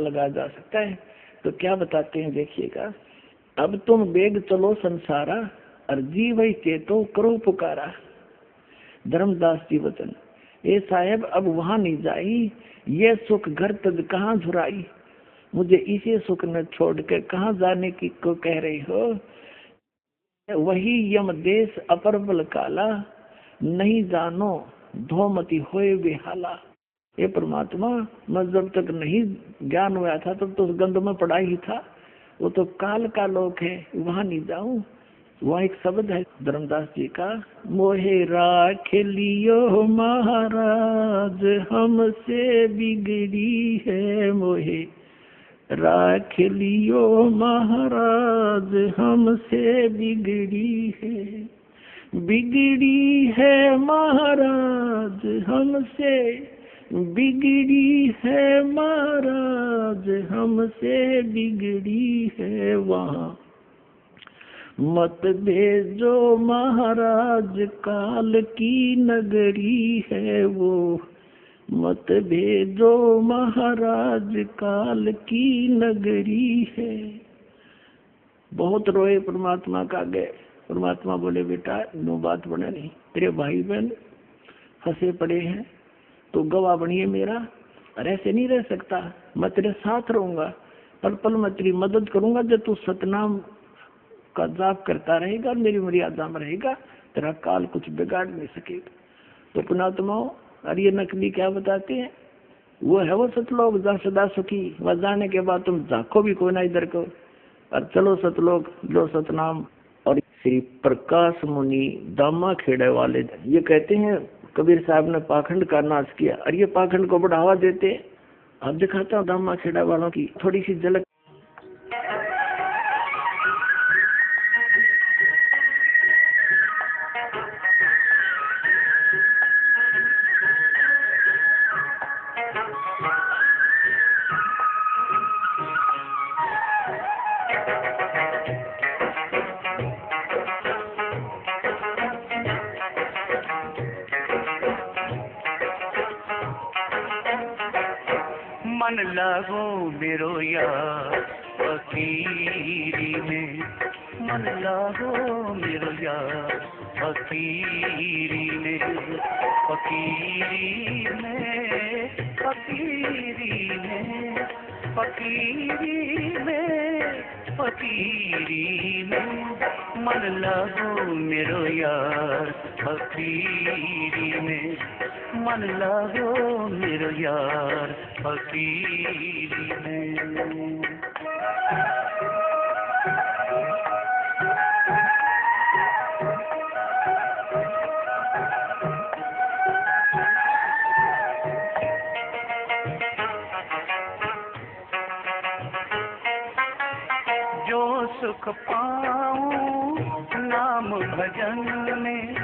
लगाया जा सकता है। तो क्या बताते हैं देखिएगा, अब तुम बेग चलो संसारा, अर्जी वही चेतो करो पुकारा। धर्मदास जी वचन, ए साहेब अब वहां नहीं जाई, ये सुख घर तक कहाँ झुराई। मुझे इसी सुख न छोड़ के कहाँ जाने की को कह रही हो। वही यम देश अपर बल काला, नहीं जानो धोमती होए बेहाला। ये परमात्मा, मैं जब तक नहीं ज्ञान हुआ था तब तो उस गंध में पड़ा ही था, वो तो काल का लोक है, वहां नहीं जाऊं। वह एक शब्द है धर्मदास जी का, मोहे राख लियो महाराज हमसे बिगड़ी है, मोहे राख लियो महाराज हमसे बिगड़ी है, बिगड़ी है महाराज हमसे, बिगड़ी है महाराज हमसे बिगड़ी है। वहाँ मत भेजो महाराज काल की नगरी है वो, मत भेजो महाराज काल की नगरी है। बहुत रोए परमात्मा का गए। परमात्मा बोले बेटा नो बात बने नहीं, तेरे भाई बहन फंसे पड़े हैं तो गवाह बनिए मेरा, और ऐसे नहीं रह सकता, मैं तेरे साथ रहूंगा, पल पल मैं तेरी मदद करूंगा। जब तू सतनाम का जाप करता रहेगा, मेरी मर्यादा में रहेगा, तेरा काल कुछ बिगाड़ नहीं सकेगा। तो पुणात्माओं, और ये नकली क्या बताते हैं, वो है वो सतलोक जहाँ सदा सुखी, वह जाने के बाद तुम झाँको भी कोई ना इधर को, और चलो सतलोक लो सतनाम। और श्री प्रकाश मुनि दामा खेड़े वाले ये कहते हैं, कबीर साहब ने पाखंड का नाश किया, और ये पाखंड को बढ़ावा देते। अब दिखाता हूँ दामा खेड़ा वालों की थोड़ी सी झलक। मन लागो मेरो यार फकीरी में, मन लागो मेरो यार फकीरी में, फकीरी में, फकीरी में, फकीरी में, फकीरी में, मन लागो मेरो यार फकीरी में, मन लागो मेरो यार फकीरी में। जो सुख पाऊं नाम भजन में,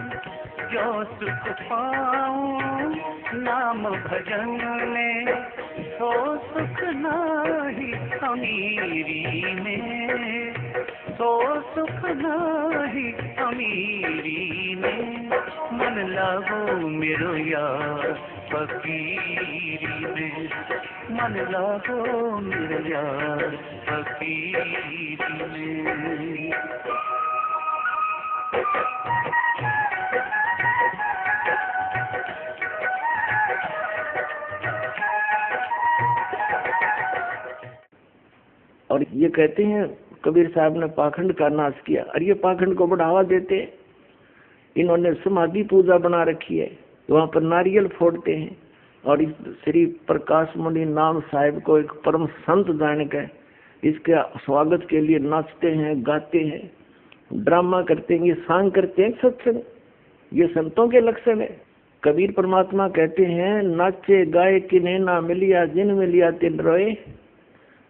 जो सुख पाऊं नाम भजन में, तो सुख नाही अमीरी में, तो सुख नाही अमीरी में, मन लागो मेरो यार फकीरी में, मन लागो मेरो यार फकीरी में। और ये कहते हैं कबीर साहब ने पाखंड का नाश किया, और ये पाखंड को बढ़ावा देते। इन्होंने समाधि पूजा बना रखी है, वहाँ पर नारियल फोड़ते हैं, और इस श्री प्रकाश मुनि नाम साहिब को एक परम संत जान के इसके स्वागत के लिए नाचते हैं, गाते हैं, ड्रामा करते हैं, ये सांग करते हैं सत्संग। ये संतों के लक्षण है। कबीर परमात्मा कहते हैं, नाचे गाए किन्हें ना मिलिया, जिन मिलिया तिन रोए,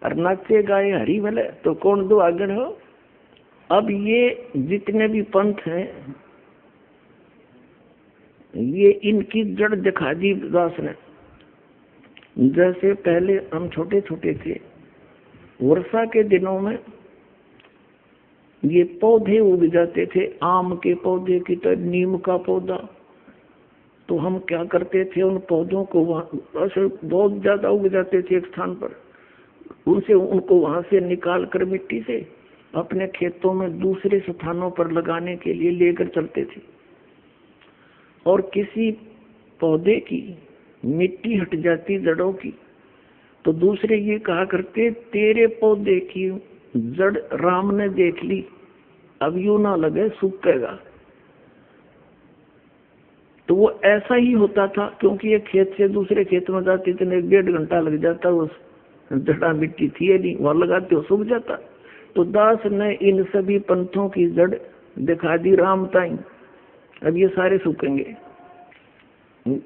और नाचे गाए हरी भले तो कौन दो आगन हो। अब ये जितने भी पंथ हैं, ये इनकी जड़ दिखा दी दास ने। जैसे पहले हम छोटे छोटे थे, वर्षा के दिनों में ये पौधे उग जाते थे, आम के पौधे की तरह, नीम का पौधा, तो हम क्या करते थे, उन पौधों को वहाँ बहुत ज्यादा उग जाते थे एक स्थान पर, उनसे उनको वहां से निकाल कर मिट्टी से अपने खेतों में दूसरे स्थानों पर लगाने के लिए लेकर चलते थे। और किसी पौधे की मिट्टी हट जाती जड़ों की तो दूसरे ये कहा करते, तेरे पौधे की जड़ राम ने देख ली, अब यूं ना लगे सूखेगा। तो वो ऐसा ही होता था, क्योंकि ये खेत से दूसरे खेत में जाते थे, 1.5 घंटा लग जाता, उस जड़ा मिट्टी थी नहीं, वहां लगाते हो सूख जाता। तो दास ने इन सभी पंथों की जड़ दिखा दी राम ताई, अब ये सारे सूखेंगे।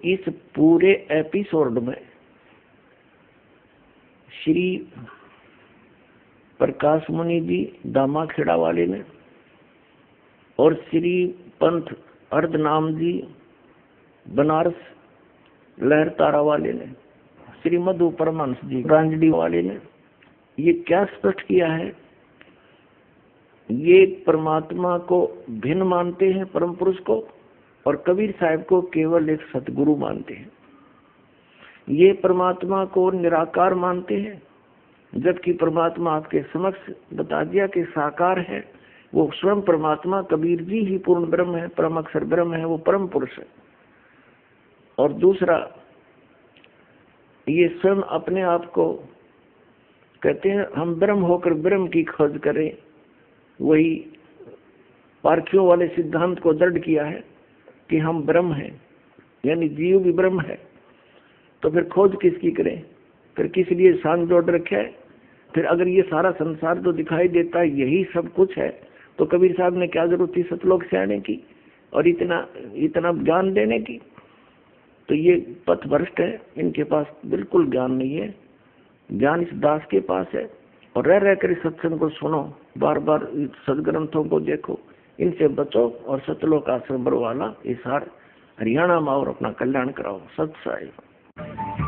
इस पूरे एपिसोड में श्री प्रकाश मुनि जी दामाखेड़ा वाले ने और श्री पंथ अर्धनाम जी बनारस लहरतारा वाले ने, श्री मधु परमहंस जी रांजडी वाले ने ये क्या स्पष्ट किया है, ये परमात्मा को भिन्न मानते हैं परम पुरुष को, और कबीर साहब को केवल एक सतगुरु मानते हैं। ये परमात्मा को निराकार मानते हैं, जबकि परमात्मा आपके समक्ष बता दिया कि साकार है। वो स्वयं परमात्मा कबीर जी ही पूर्ण ब्रह्म है, परम अक्षर ब्रह्म है, वो परम पुरुष है। और दूसरा, ये स्वयं अपने आप को कहते हैं हम ब्रह्म होकर ब्रह्म की खोज करें। वही पारखियों वाले सिद्धांत को दृढ़ किया है कि हम ब्रह्म हैं, यानी जीव भी ब्रह्म है। तो फिर खोज किसकी करें, फिर किस लिए सांग जोड़ रखे है। फिर अगर ये सारा संसार तो दिखाई देता है यही सब कुछ है, तो कबीर साहब ने क्या जरूरत थी सतलोक से आने की और इतना ज्ञान देने की। तो ये पथ भ्रष्ट है, इनके पास बिल्कुल ज्ञान नहीं है। ज्ञान इस दास के पास है। और रह रहकर इस सत्संग को सुनो, बार बार सदग्रंथों को देखो, इनसे बचो और सतलोक आश्रम बरवाला इस हरियाणा में और अपना कल्याण कराओ। सत साहिब।